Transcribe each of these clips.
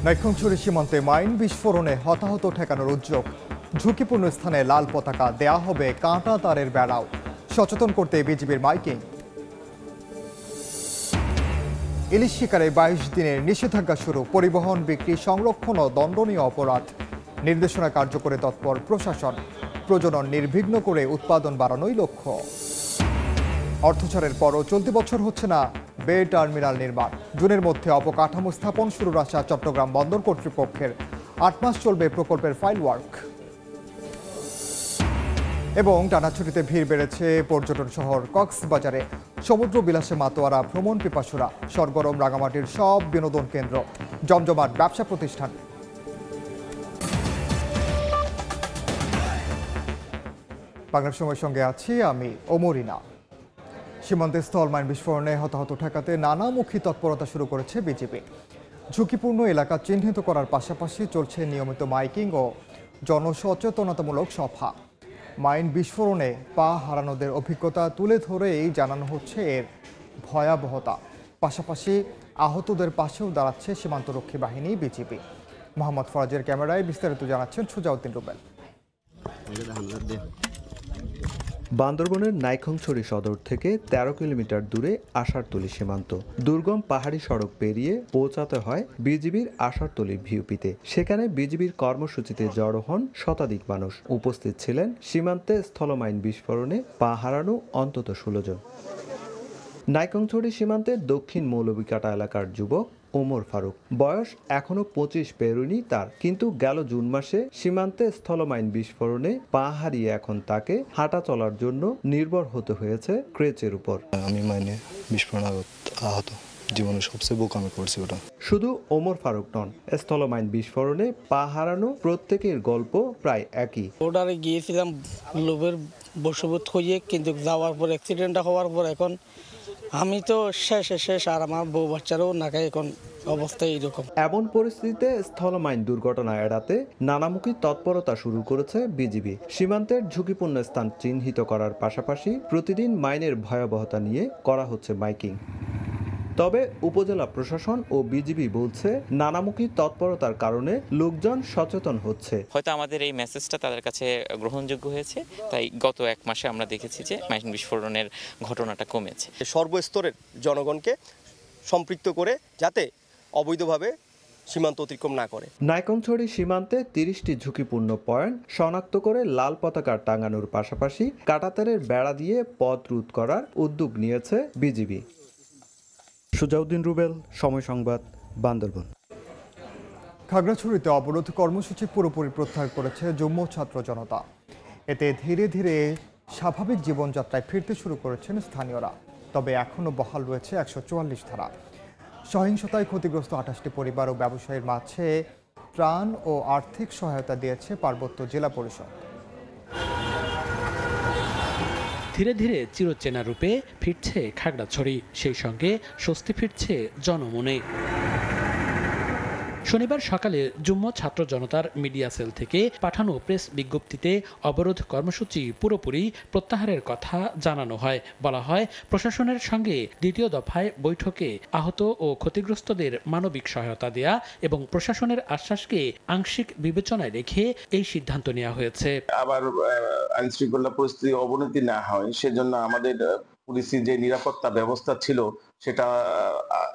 নাইক্ষ্যংছড়ি সীমান্তে মাইন বিস্ফোরণে হতাহত ঠেকানোর উদ্যোগ। ঝুঁকিপূর্ণ স্থানে লাল পতাকা দেয়া হবে কাঁটা তারের বেড়াও। সচেতন করতে বিজিবির মাইকিং। ইলিশ শিকারে 22 দিনের নিষেধাজ্ঞা শুরু। পরিবহন, বিক্রি, সংরক্ষণ ও দণ্ডনীয় অপরাধ। নির্দেশনা কার্যকরে তৎপর প্রশাসন। প্রজনন নির্বিঘ্ন করে উৎপাদন বাড়ানোই লক্ষ্য। অর্থছাড়ের পরও চলতি বছর হচ্ছে না বে টার্মিনাল নির্মাণ। জুনের মধ্যে অবকাঠামো স্থাপন শুরুর আশা চট্টগ্রাম বন্দর কর্তৃপক্ষের। 8 মাস চলবে প্রকল্পের ফাইল ওয়ার্ক। এবং টানা ছুটিতে ভিড় বেড়েছে পর্যটন শহর কক্সবাজারে। সমুদ্র বিলাসে মাতোয়ারা ভ্রমণ পিপাসুরা। সরগরম রাঙামাটির সব বিনোদন কেন্দ্র, জমজমাট ব্যবসা প্রতিষ্ঠান। বাংলার সময়ের সঙ্গে আছি আমি ওমরিনা। সীমান্তে স্থল মাইন বিস্ফোরণে হতাহত ঠেকাতে নানামুখী তৎপরতা শুরু করেছে বিজিবি। ঝুঁকিপূর্ণ এলাকা চিহ্নিত করার পাশাপাশি চলছে নিয়মিত মাইকিং ও জনসচেতনতামূলক সভা। মাইন বিস্ফোরণে পা হারানোদের অভিজ্ঞতা তুলে ধরেই জানানো হচ্ছে এর ভয়াবহতা। পাশাপাশি আহতদের পাশেও দাঁড়াচ্ছে সীমান্তরক্ষী বাহিনী বিজিবি। মোহাম্মদ ফরাজের ক্যামেরায় বিস্তারিত জানাচ্ছেন সুজাউদ্দিন রুবেল। বান্দরবনের নাইক্ষ্যংছড়ি সদর থেকে 13 কিলোমিটার দূরে আশারতলী সীমান্ত। দুর্গম পাহাড়ি সড়ক পেরিয়ে পৌঁছাতে হয় বিজিবির আশারতলী ভিউপিতে। সেখানে বিজিবির কর্মসূচিতে জড়ো হন শতাধিক মানুষ। উপস্থিত ছিলেন সীমান্তে স্থলমাইন বিস্ফোরণে পা হারানো অন্তত 16 জন। নাইক্ষ্যংছড়ি সীমান্তের দক্ষিণ মৌলভীকাটা এলাকার যুবক ওমর ফারুক। বয়স এখনো 25 পেরোয়নি তার, কিন্তু গেল জুন মাসে সীমান্তে স্থলমাইন বিস্ফোরণে পা হারিয়ে এখন তাকে হাঁটা চলার জন্য নির্ভর হতে হয়েছে ক্রেচের উপর। আমি মাইনে বিস্ফোরণ আহত, জীবনে সবচেয়ে বোকামি করছি ওটা। শুধু ওমর ফারুক নন, স্থলমাইন বিস্ফোরণে পা হারানো প্রত্যেকের গল্প প্রায় একই। ওটারে গিয়েছিলাম লোভের বশবর্ত হয়ে, কিন্তু যাওয়ার পর অ্যাক্সিডেন্টটা হওয়ার পর এখন আমি তো শেষ, আর আমার বউ বাচ্চারও নাকি এখন অবস্থা এইরকম। এমন পরিস্থিতিতে স্থলমাইন দুর্ঘটনা এড়াতে নানামুখী তৎপরতা শুরু করেছে বিজিবি। সীমান্তের ঝুঁকিপূর্ণ স্থান চিহ্নিত করার পাশাপাশি প্রতিদিন মাইনের ভয়াবহতা নিয়ে করা হচ্ছে মাইকিং। তবে উপজেলা প্রশাসন ও বিজিবি বলছে নানামুখী তৎপরতার কারণে লোকজন সচেতন হচ্ছে। হয়তো আমাদের এই মেসেজটা তাদের কাছে গ্রহণযোগ্য হয়েছে, তাই গত 1 মাসে আমরা দেখেছি যে মাইন বিস্ফোরণের ঘটনাটা কমেছে। সর্বস্তরের জনগণকে সম্পৃক্ত করে যাতে অবৈধভাবে সীমান্ত অতিক্রম না করে। নাইক্ষ্যংছড়ি সীমান্তে 30টি ঝুঁকিপূর্ণ পয়েন্ট শনাক্ত করে লাল পতাকা টাঙানোর পাশাপাশি কাঁটাতারের বেড়া দিয়ে পথ রোধ করার উদ্যোগ নিয়েছে বিজিবি। সুজাউদ্দিন রুবেল, সময় সংবাদ, বান্দরবন। খাগড়াছড়িতে অবরোধ কর্মসূচি পুরোপুরি প্রত্যাহার করেছে যুগ্ম ছাত্র জনতা। এতে ধীরে ধীরে স্বাভাবিক জীবনযাত্রায় ফিরতে শুরু করেছেন স্থানীয়রা। তবে এখনও বহাল রয়েছে 144 ধারা। সহিংসতায় ক্ষতিগ্রস্ত 28টি পরিবার ও ব্যবসায়ীর মাঝে ত্রাণ ও আর্থিক সহায়তা দিয়েছে পার্বত্য জেলা পরিষদ। ধীরে ধীরে চিরচেনা রূপে ফিরছে খাগড়াছড়ি, সেই সঙ্গে স্বস্তি ফিরছে জনমনে। শনিবার সকালে যুগ্ম ছাত্র জনতার মিডিয়া সেল থেকে পাঠানো প্রেস বিজ্ঞপ্তিতে অবরোধ কর্মসূচি পুরোপুরি প্রত্যাহারের কথা জানানো হয়। বলা হয়, প্রশাসনের সঙ্গে দ্বিতীয় দফায় বৈঠকে আহত ও ক্ষতিগ্রস্তদের মানবিক সহায়তা দেয়া এবং প্রশাসনের আশ্বাসকে আংশিক বিবেচনায় রেখে এই সিদ্ধান্ত নেওয়া হয়েছে। আবার আইন শৃঙ্খলা পরিস্থিতি অবনতি না হয় সেজন্য আমাদের পুলিশের যে নিরাপত্তা ব্যবস্থা ছিল সেটা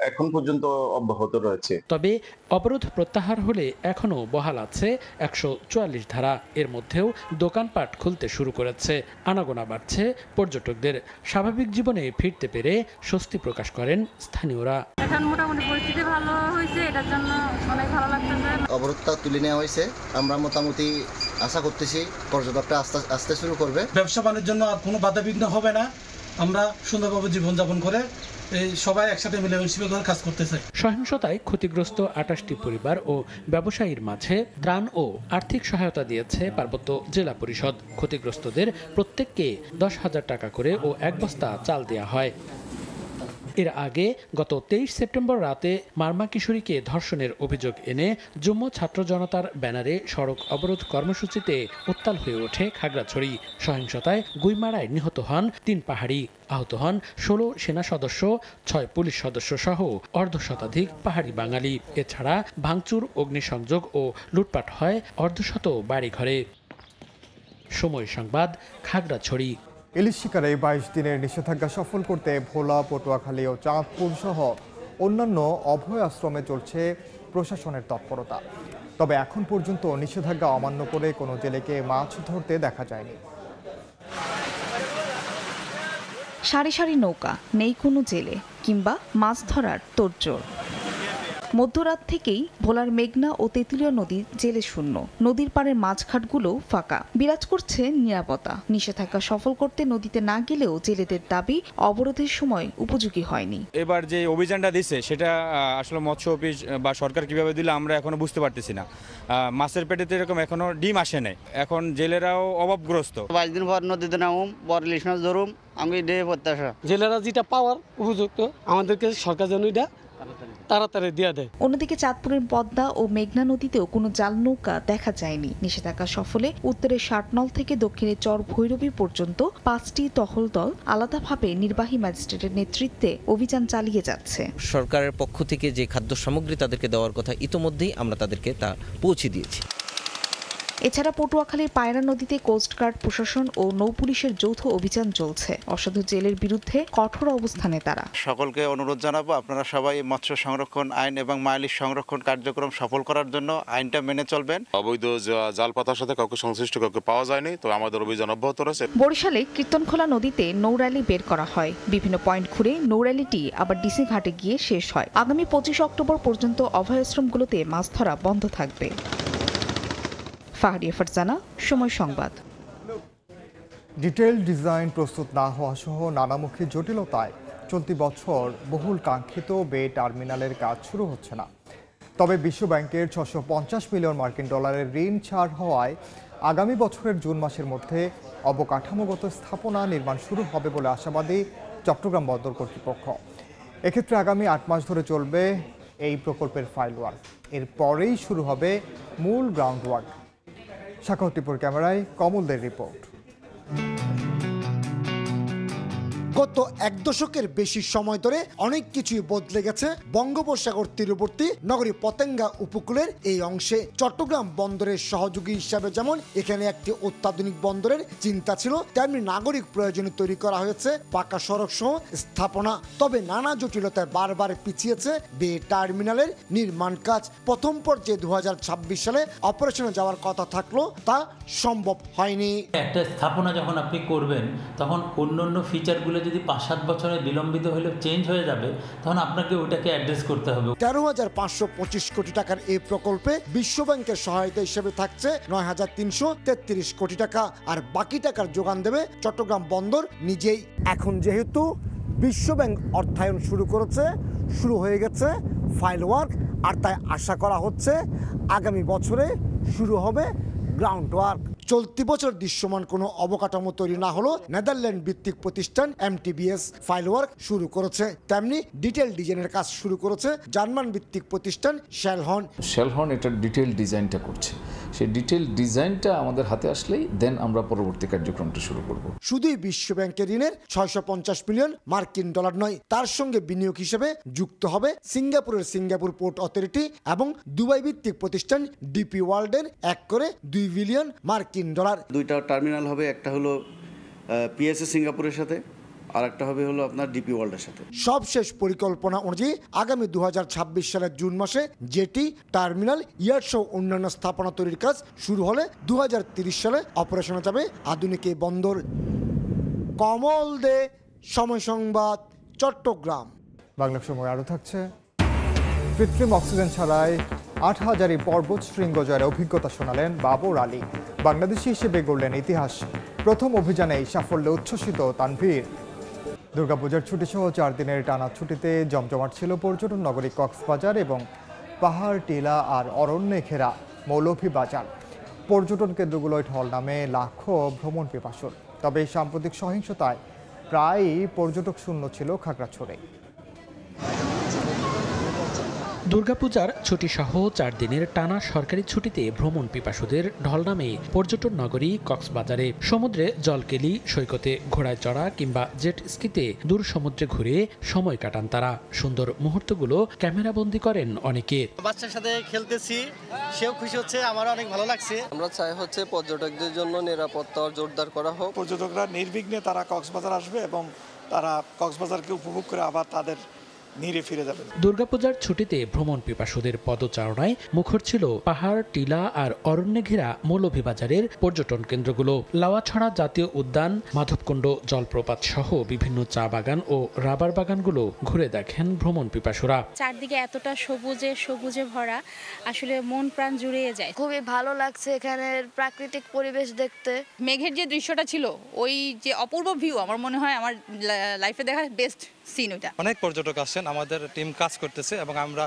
এখন পর্যন্ত অব্যাহত রয়েছে। তবে অবরোধ প্রত্যাহার হলে এখনও বহাল আছে 144 ধারা। এর মধ্যেও দোকানপাট খুলতে শুরু করেছে। আনাগোনা বাড়ছে পর্যটকদের। স্বাভাবিক জীবনে ফিরতে পেরে স্বস্তি প্রকাশ করেন স্থানীয়রা। এখন মোটামুটি পরিস্থিতি ভালো হয়েছে, এটার জন্য অনেক ভালো লাগতেছে। অবরোধটা তুলে নেওয়া হয়েছে, আমরা মোটামুটি আশা করতেছি পর্যটকরা আস্তে শুরু করবে। ব্যবসা বাণিজ্যের জন্য আর কোনো বাধাবিঘ্ন হবে না। আমরা সুন্দরভাবে জীবনযাপন করে সবাই একসাথে মিলেমিশে করে কাজ করতে চাই। সহিংসতায় ক্ষতিগ্রস্ত 28টি পরিবার ও ব্যবসায়ীর মাঝে ত্রাণ ও আর্থিক সহায়তা দিয়েছে পার্বত্য জেলা পরিষদ। ক্ষতিগ্রস্তদের প্রত্যেককে 10,000 টাকা করে ও 1 বস্তা চাল দেওয়া হয়। এর আগে গত 23 সেপ্টেম্বর রাতে মারমা কিশোরীকে ধর্ষণের অভিযোগ এনে যুগ্ম ছাত্র জনতার ব্যানারে সড়ক অবরোধ কর্মসূচিতে উত্তাল হয়ে ওঠে খাগড়াছড়ি। সহিংসতায় গুইমারায় নিহত হন 3 পাহাড়ি, আহত হন 16 সেনা সদস্য, 6 পুলিশ সদস্য সহ অর্ধশতাধিক পাহাড়ি বাঙালি। এছাড়া ভাঙচুর, অগ্নিসংযোগ ও লুটপাট হয় অর্ধশত বাড়িঘরে। সময় সংবাদ, খাগড়াছড়ি। ইলিশ শিকারে 22 দিনের নিষেধাজ্ঞা সফল করতে ভোলা, পটুয়াখালী ও চাঁদপুর সহ অন্যান্য অভয় আশ্রমে চলছে প্রশাসনের তৎপরতা। তবে এখন পর্যন্ত নিষেধাজ্ঞা অমান্য করে কোনো জেলেকে মাছ ধরতে দেখা যায়নি। সারি সারি নৌকা, নেই কোনো জেলে কিংবা মাছ ধরার তোড়জোড়। মধ্যরাত থেকেই ভোলার মেঘনা ও তেঁতুলিয়া নদী জেলে শূন্য। নদীর পাড়ের মাছঘাটগুলো ফাঁকা। বিরাজ করছে নিরাপত্তা। নিষেধাজ্ঞা সফল করতে নদীতে না গেলেও জেলেদের দাবি অবরোধের সময় উপযোগী হয়নি। এবার যে অভিযানটা দিচ্ছে সেটা আসলে মৎস্য অফিস বা সরকার কিভাবে দিলে আমরা এখনো বুঝতে পারতেছি না। মাছের পেটেতে এরকম এখনো ডিম আসে নাই। এখন জেলেরাও অভাবগ্রস্ত। 22 দিন পর নদীতে নামুম, বড় ইলিশ মাছ ধরুম, আমি এটাই প্রত্যাশা। জেলেরা যেটা পাওয়ার উপযুক্ত আমাদেরকে সরকার যেন এটা তাড়াতাড়ি দিয়ে দেয়। অন্যদিকে চাঁদপুরের পদ্মা ও মেঘনা নদীতেও কোনো জাল নৌকা দেখা যায়নি। নিষেধাজ্ঞা সফলে উত্তরের ষাটনল থেকে দক্ষিণে চর ভৈরবী পর্যন্ত 5টি টহল দল আলাদাভাবে নির্বাহী ম্যাজিস্ট্রেটের নেতৃত্বে অভিযান চালিয়ে যাচ্ছে। সরকারের পক্ষ থেকে যে খাদ্য সামগ্রী তাদেরকে দেওয়ার কথা ইতোমধ্যেই আমরা তাদেরকে তা পৌঁছে দিয়েছি। এছাড়া পটুয়াখালীর পায়রা নদীতে কোস্টগার্ড, প্রশাসন ও নৌপুলিশের যৌথ অভিযান চলছে। অসাধু জেলের বিরুদ্ধে কঠোর অবস্থানে তারা। সকলকে অনুরোধ জানাবো, আপনারা সবাই মৎস্য সংরক্ষণ আইন এবং মাইলিশ সংরক্ষণ কার্যক্রম সফল করার জন্য আইনটা মেনে চলবেন। অবৈধ জাল পাতার সাথে কাউকে সংশ্লিষ্ট কাউকে পাওয়া যায়নি, তো আমাদের অভিযান অব্যাহত রয়েছে। বরিশালে কীর্তনখোলা নদীতে নৌ র্যালি বের করা হয়। বিভিন্ন পয়েন্ট ঘুরে নৌ র্যালিটি আবার ডিসি ঘাটে গিয়ে শেষ হয়। আগামী 25 অক্টোবর পর্যন্ত অভয়াশ্রমগুলোতে মাছ ধরা বন্ধ থাকবে। ফাহারিয়া ফারজানা, সময় সংবাদ। ডিটেইল ডিজাইন প্রস্তুত না হওয়া সহ নানামুখী জটিলতায় চলতি বছর বহুল কাঙ্ক্ষিত বে টার্মিনালের কাজ শুরু হচ্ছে না। তবে বিশ্বব্যাংকের 650 মিলিয়ন মার্কিন ডলারের ঋণ ছাড় হওয়ায় আগামী বছরের জুন মাসের মধ্যে অবকাঠামোগত স্থাপনা নির্মাণ শুরু হবে বলে আশাবাদী চট্টগ্রাম বন্দর কর্তৃপক্ষ। এক্ষেত্রে আগামী 8 মাস ধরে চলবে এই প্রকল্পের ফাইল ওয়ার্ক। এরপরেই শুরু হবে মূল গ্রাউন্ড ওয়ার্ক। শাখাউদ্দিপুর ক্যামেরায় কমলদের রিপোর্ট। গত 1 দশকের বেশি সময় ধরে অনেক কিছুই বদলে গেছে বঙ্গোপসাগর তীরবর্তী নগরী পতেঙ্গা উপকূলের এই অংশে। চট্টগ্রাম বন্দরের সহযোগী হিসাবে যেমন এখানে একটি অত্যাধুনিক বন্দরের চিন্তা ছিল, তেমনি নাগরিক প্রয়োজনে তৈরি করা হয়েছে পাকা সড়ক সহ স্থাপনা। তবে নানা জটিলতায় বারবার পিছিয়েছে বে টার্মিনালের নির্মাণ কাজ। প্রথম পর্যায়ে 2026 সালে অপারেশনে যাওয়ার কথা থাকলেও তা সম্ভব হয়নি। একটা স্থাপনা যখন আপনি করবেন তখন অন্যান্য ফিচারগুলো যদি 5-7 বছরে বিলম্বিত হলে চেঞ্জ হয়ে যাবে, তখন আপনাকে ওটাকে অ্যাড্রেস করতে হবে। 13,525 কোটি টাকার এই প্রকল্পে বিশ্বব্যাংকের সহায়তা হিসেবে থাকছে 9,333 কোটি টাকা, আর বাকি টাকার যোগান দেবে চট্টগ্রাম বন্দর নিজেই। এখন যেহেতু বিশ্বব্যাংক অর্থায়ন শুরু হয়ে গেছে ফাইল ওয়ার্ক, আর তাই আশা করা হচ্ছে আগামী বছরে শুরু হবে গ্রাউন্ড ওয়ার্ক। চলতি বছর দৃশ্যমান কোনো অবকাঠামো তৈরি না হলো নেদারল্যান্ড ভিত্তিক প্রতিষ্ঠান MTBS ফাইল ওয়ার্ক শুরু করেছে। তেমনি ডিটেল ডিজাইনের কাজ শুরু করেছে জার্মান ভিত্তিক প্রতিষ্ঠান শেলহর্ন এটার ডিটেল ডিজাইনটা করছে। সেই ডিটেল ডিজাইনটা আমাদের হাতে আসলেই দেন আমরা পরবর্তী কার্যক্রমটা শুরু করব। শুধুই বিশ্বব্যাংকের ঋণের 650 মিলিয়ন মার্কিন ডলার নয়, তার সঙ্গে বিনিয়োগ হিসেবে যুক্ত হবে সিঙ্গাপুরের সিঙ্গাপুর পোর্ট অথরিটি এবং দুবাই ভিত্তিক প্রতিষ্ঠান DP ওয়ার্ল্ডের এক করে 2 বিলিয়ন মার্কিন ডলার। দুইটা টার্মিনাল হবে, একটা হলো PSA সিঙ্গাপুরের সাথে, আর একটা হবে হলো আপনার DP ওয়ার্ল্ডের সাথে। সবশেষ পরিকল্পনা অনুযায়ী আগামী 2026 সালের জুন মাসে জেটি, টার্মিনাল, ইয়ার্ড সহ অন্যান্য স্থাপনা তৈরির কাজ শুরু হলে 2030 সালে অপারেশনে যাবে আধুনিক এই বন্দর। কমল দে, সময় সংবাদ, চট্টগ্রাম। বাংলা সময় আরও থাকছে। কৃত্রিম অক্সিজেন ছাড়াই 8,000 পর্বত শৃঙ্গ জয়ের অভিজ্ঞতা শোনালেন বাবর আলী। বাংলাদেশি হিসেবে গড়লেন ইতিহাস। প্রথম অভিযানেই সাফল্যে উচ্ছ্বসিত তানভীর। দুর্গাপূজার ছুটি সহ 4 দিনের টানা ছুটিতে জমজমাট ছিল পর্যটন নগরী কক্সবাজার এবং পাহাড়, টিলা আর অরণ্যে ঘেরা মৌলভীবাজার। পর্যটন কেন্দ্রগুলোয় ঢল নামে লাখো ভ্রমণ পিপাসুর। তবে সাম্প্রতিক সহিংসতায় প্রায়ই পর্যটক শূন্য ছিল খাগড়াছড়ি। দুর্গাপূজার ছুটি সহ 4 দিনের টানা সরকারি ছুটিতে ভ্রমণ পিপাসুদের ঢল নামে পর্যটন নগরী কক্সবাজারে। সমুদ্রে জলকেলি, সৈকতে ঘোড়ায় চড়া কিংবা জেট স্কিতে দূর সমুদ্রে ঘুরে সময় কাটান তারা। সুন্দর মুহূর্তগুলো ক্যামেরাবন্দি করেন অনেকে। বাচ্চার সাথে খেলতেছি, সেও খুশি হচ্ছে, আমার অনেক ভালো লাগছে। আমরা চাই পর্যটকদের জন্য নিরাপত্তা জোরদার করা হোক। পর্যটকরা নির্বিঘ্নে তারা কক্সবাজার আসবে এবং তারা কক্সবাজারকে উপভোগ করে আবার তাদের নিরে ফিরে যাবে। দুর্গাপূজার ছুটিতে ভ্রমণ পিপাসুদের পদচারণায় মুখর ছিল পাহাড়, টিলা আর অরণ্যে ঘেরা মৌলভীবাজারের পর্যটন কেন্দ্রগুলো। লাওয়াছড়া জাতীয় উদ্যান, মাধবকুণ্ড জলপ্রপাত সহ বিভিন্ন চা বাগান ও রাবার বাগানগুলো ঘুরে দেখেন ভ্রমণ পিপাসুরা। চারদিকে এতটা সবুজে ভরা, আসলে মন প্রাণ জুড়িয়ে যায়। খুবই ভালো লাগছে এখানের প্রাকৃতিক পরিবেশ দেখতে। মেঘের যে দৃশ্যটা ছিল, ওই যে অপূর্ব ভিউ, আমার মনে হয় আমার লাইফে দেখা বেস্ট সিন ওটা। অনেক পর্যটক আসছেন, আমাদের টিম কাজ করতেছে এবং আমরা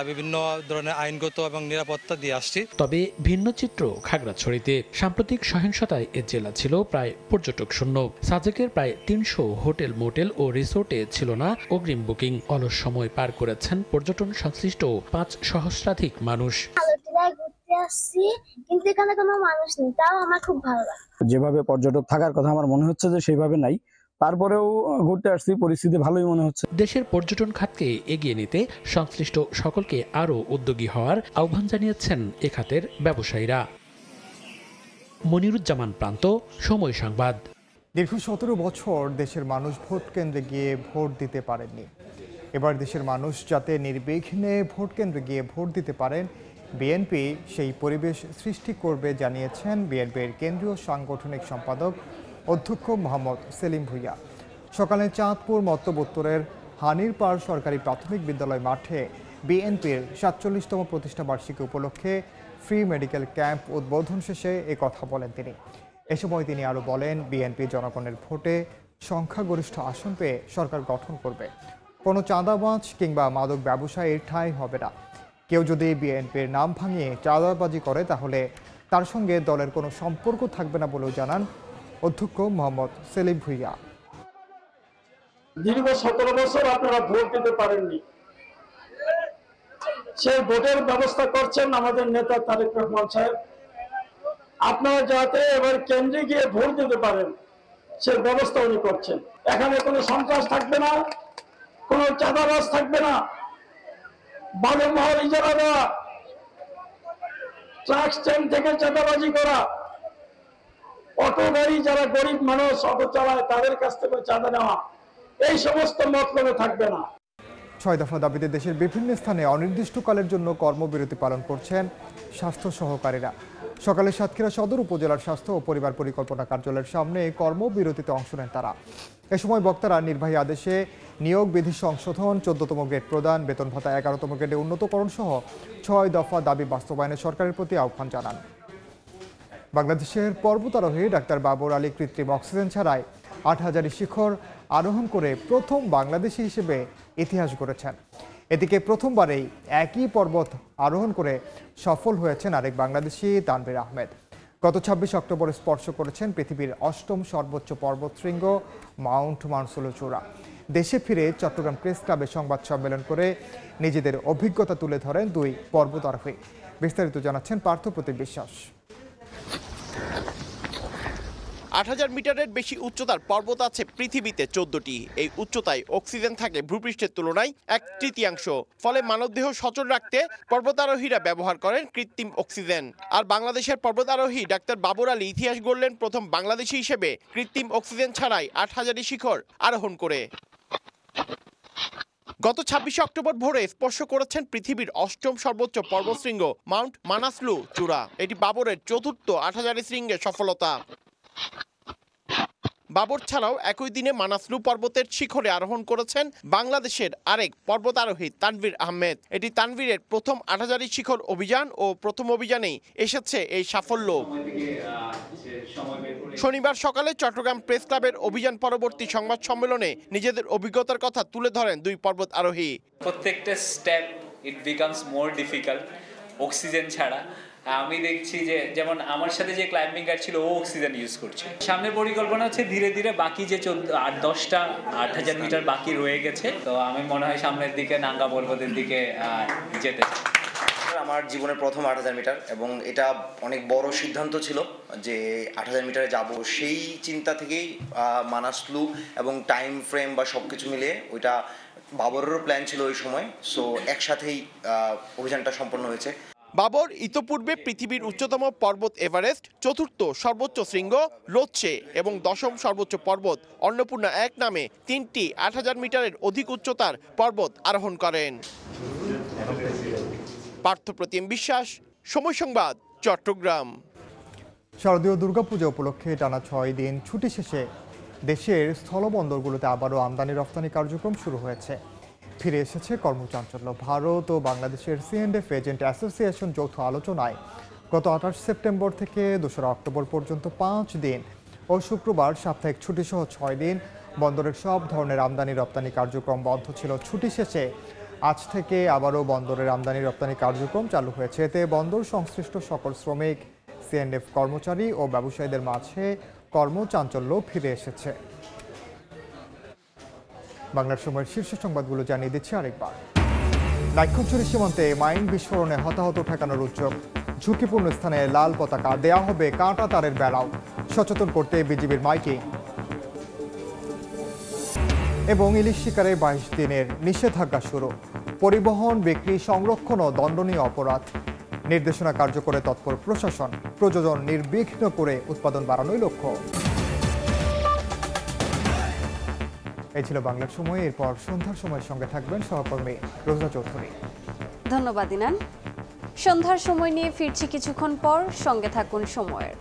বিভিন্ন ধরনের আইনগত এবং নিরাপত্তা দিয়ে আসছি। তবে ভিন্ন চিত্র খাগড়াছড়িতে। সাম্প্রতিক সহিংসতায় এ জেলা ছিল প্রায় পর্যটক শূন্য। সাজেকের প্রায় 300 হোটেল, মোটেল ও রিসোর্টে ছিল না অগ্রিম বুকিং। অলস সময় পার করেছেন পর্যটন সংশ্লিষ্ট 5 সহস্রাধিক মানুষ। কিন্তু এখানে কোনো মানুষ নেই, তাও আমার খুব ভালো লাগে। যেভাবে পর্যটক থাকার কথা আমার মনে হচ্ছে যে সেইভাবে নাই, তারপরেও ঘুরতে আসছি, পরিস্থিতি ভালোই মনে হচ্ছে। দেশের পর্যটন খাতকে এগিয়ে নিতে সংশ্লিষ্ট সকলকে আরও উদ্যোগী হওয়ার আহ্বান জানিয়েছেন এ খাতের ব্যবসায়ীরা। মনিরুজ্জামান প্রান্ত, সময় সংবাদ। দীর্ঘ 17 বছর দেশের মানুষ ভোট কেন্দ্রে গিয়ে ভোট দিতে পারেননি। এবার দেশের মানুষ যাতে নির্বিঘ্নে ভোট কেন্দ্রে গিয়ে ভোট দিতে পারেন, বিএনপি সেই পরিবেশ সৃষ্টি করবে জানিয়েছেন বিএনপির কেন্দ্রীয় সাংগঠনিক সম্পাদক অধ্যক্ষ মোহাম্মদ সেলিম ভুঁইয়া। সকালে চাঁদপুর মতলব উত্তরের হানিরপাড় সরকারি প্রাথমিক বিদ্যালয় মাঠে বিএনপির 47তম প্রতিষ্ঠা বার্ষিকী উপলক্ষে ফ্রি মেডিকেল ক্যাম্প উদ্বোধন শেষে এ কথা বলেন তিনি। এ সময় তিনি আরও বলেন, বিএনপি জনগণের ভোটে সংখ্যাগরিষ্ঠ আসন পেয়ে সরকার গঠন করবে। কোনো চাঁদাবাজ কিংবা মাদক ব্যবসায়ীর ঠাঁই হবে না। কেউ যদি বিএনপির নাম ভাঙিয়ে চাঁদাবাজি করে তাহলে তার সঙ্গে দলের কোনো সম্পর্ক থাকবে না বলেও জানান অধ্যক্ষ মোহাম্মদ সেলিম ভুঁইয়া। দীর্ঘ 17 বছর আপনারা ভোট দিতে পারেননি, সেই ভোটের ব্যবস্থা করছেন আমাদের নেতা তারেক রহমান সাহেব। আপনারা যাতে এবার কেন্দ্রে গিয়ে ভোট দিতে পারেন সেই ব্যবস্থা উনি করছেন। এখানে কোনো সন্ত্রাস থাকবে না, কোনো চাঁদাবাজ থাকবে না, বালু মহল ইজারা দেওয়া, ট্রাক স্ট্যান্ড থেকে চাঁদাবাজি করা, অটো গাড়ি যারা গরিব মানুষ অটো চালায় তাদের কাছ থেকে চাঁদা নেওয়া, এই সমস্ত মতলবে থাকবে না। 6 দফা দাবিতে দেশের বিভিন্ন স্থানে অনির্দিষ্টকালের জন্য কর্মবিরতি পালন করছেন স্বাস্থ্য সহকারীরা। সকালে সাতক্ষীরা সদর উপজেলার স্বাস্থ্য ও পরিবার পরিকল্পনা কার্যালয়ের সামনে কর্মবিরতিতে অংশ নেন তারা। এ সময় বক্তারা নির্বাহী আদেশে নিয়োগ বিধি সংশোধন, 14তম গ্রেড প্রদান, বেতন ভাতা 11তম গ্রেডে উন্নতকরণ সহ 6 দফা দাবি বাস্তবায়নে সরকারের প্রতি আহ্বান জানান। বাংলাদেশের পর্বতারোহী ডাক্তার বাবর আলী কৃত্রিম অক্সিজেন ছাড়াই 8000 শিখর আরোহণ করে প্রথম বাংলাদেশি হিসেবে ইতিহাস গড়েছেন। এদিকে প্রথমবারেই একই পর্বত আরোহণ করে সফল হয়েছেন আরেক বাংলাদেশি তানভীর আহমেদ। গত 26 অক্টোবর স্পর্শ করেছেন পৃথিবীর 8ম সর্বোচ্চ পর্বতশৃঙ্গ মাউন্ট মানসুলু চূড়া। দেশে ফিরে চট্টগ্রাম প্রেস ক্লাবে সংবাদ সম্মেলন করে নিজেদের অভিজ্ঞতা তুলে ধরেন দুই পর্বতারোহী। বিস্তারিত জানাচ্ছেন পার্থ প্রতিম বিশ্বাস। 8000 মিটারের বেশি উচ্চতার পর্বত আছে পৃথিবীতে 14টি। এই উচ্চতায় অক্সিজেন থাকে ভূপৃষ্ঠের তুলনায় 1/3। ফলে মানবদেহ সচল রাখতে পর্বতারোহীরা ব্যবহার করেন কৃত্রিম অক্সিজেন। আর বাংলাদেশের পর্বতারোহী ডাক্তার বাবর আলী ইতিহাস গড়লেন প্রথম বাংলাদেশি হিসেবে কৃত্রিম অক্সিজেন ছাড়াই 8000 শিখর আরোহণ করে। গত 26 অক্টোবর ভোরে স্পর্শ করেছেন পৃথিবীর 8ম সর্বোচ্চ পর্বতশৃঙ্গ মাউন্ট মানাসলু চূড়া। এটি বাবরের চতুর্থ 8000 শৃঙ্গের সফলতা। বাবর ছাড়াও একই দিনে মানাসলু পর্বতের শিখরে আরোহণ করেছেন বাংলাদেশের আরেক পর্বতারোহী তানভীর আহমেদ। এটি তানভীরের প্রথম 8000 শিখর অভিযান ও প্রথম অভিযানেই এসেছে এই সাফল্য। শনিবার সকালে চট্টগ্রাম প্রেস ক্লাবের অভিযান পরবর্তী সংবাদ সম্মেলনে নিজেদের অভিজ্ঞতার কথা তুলে ধরেন দুই পর্বত আরোহী। প্রত্যেকটা step it becomes more difficult, oxygen ছাড়া। আমি দেখছি যে যেমন আমার সাথে যে ক্লাইম্বিং গাইড ছিল ও অক্সিজেন ইউজ করছে। সামনের পরিকল্পনা হচ্ছে ধীরে ধীরে বাকি যে 8,000 মিটার বাকি রয়ে গেছে, তো আমি মনে হয় সামনের দিকে নাঙ্গা পর্বতের দিকে যেতে চাই। আমার জীবনের প্রথম 8,000 মিটার এবং এটা অনেক বড় সিদ্ধান্ত ছিল যে 8,000 মিটারে যাব। সেই চিন্তা থেকেই মানাসলু এবং টাইম ফ্রেম বা সব কিছু মিলিয়ে ওইটা বাবরেরও প্ল্যান ছিল ওই সময়, সো একসাথেই অভিযানটা সম্পন্ন হয়েছে। বাবর ইতোপূর্বে পৃথিবীর উচ্চতম পর্বত এভারেস্ট, চতুর্থ সর্বোচ্চ শৃঙ্গ লোৎসে এবং দশম সর্বোচ্চ পর্বত অন্নপূর্ণা 1 নামে 3টি 8,000 মিটারের অধিক উচ্চতার পর্বত আরোহণ করেন। পার্থপ্রতিম বিশ্বাস, সময় সংবাদ, চট্টগ্রাম। শারদীয় দুর্গাপূজা উপলক্ষে টানা 6 দিন ছুটি শেষে দেশের স্থলবন্দরগুলোতে আবারও আমদানি রপ্তানি কার্যক্রম শুরু হয়েছে। ফিরে এসেছে কর্মচাঞ্চল্য। ভারত ও বাংলাদেশের C&F এজেন্ট অ্যাসোসিয়েশন যৌথ আলোচনায় গত 28 সেপ্টেম্বর থেকে 2 অক্টোবর পর্যন্ত 5 দিন ও শুক্রবার সাপ্তাহিক ছুটিসহ 6 দিন বন্দরের সব ধরনের আমদানি রপ্তানি কার্যক্রম বন্ধ ছিল। ছুটি শেষে আজ থেকে আবারও বন্দরের আমদানি রপ্তানি কার্যক্রম চালু হয়েছে। এতে বন্দর সংশ্লিষ্ট সকল শ্রমিক, C&F কর্মচারী ও ব্যবসায়ীদের মাঝে কর্মচাঞ্চল্য ফিরে এসেছে। বাংলার সময়ের শীর্ষ সংবাদগুলো জানিয়ে দিচ্ছি আরেকবার। নাইক্ষ্যংছড়ি সীমান্তে মাইন বিস্ফোরণে হতাহত ঠেকানোর উদ্যোগ। ঝুঁকিপূর্ণ স্থানে লাল পতাকা দেয়া হবে কাঁটা তারের বেড়াও, সচেতন করতে বিজিবির মাইকিং। এবং ইলিশ শিকারে 22 দিনের নিষেধাজ্ঞা শুরু। পরিবহন, বিক্রি, সংরক্ষণ ও দণ্ডনীয় অপরাধ। নির্দেশনা কার্যকরে তৎপর প্রশাসন। প্রযোজন নির্বিঘ্ন করে উৎপাদন বাড়ানোই লক্ষ্য। এই ছিল বাংলার সময়। এরপর সন্ধ্যার সময়ের সঙ্গে থাকবেন সহকর্মী রোজা চৌধুরী। ধন্যবাদ ইনান। সন্ধ্যার সময় নিয়ে ফিরছি কিছুক্ষণ পর, সঙ্গে থাকুন সময়ের।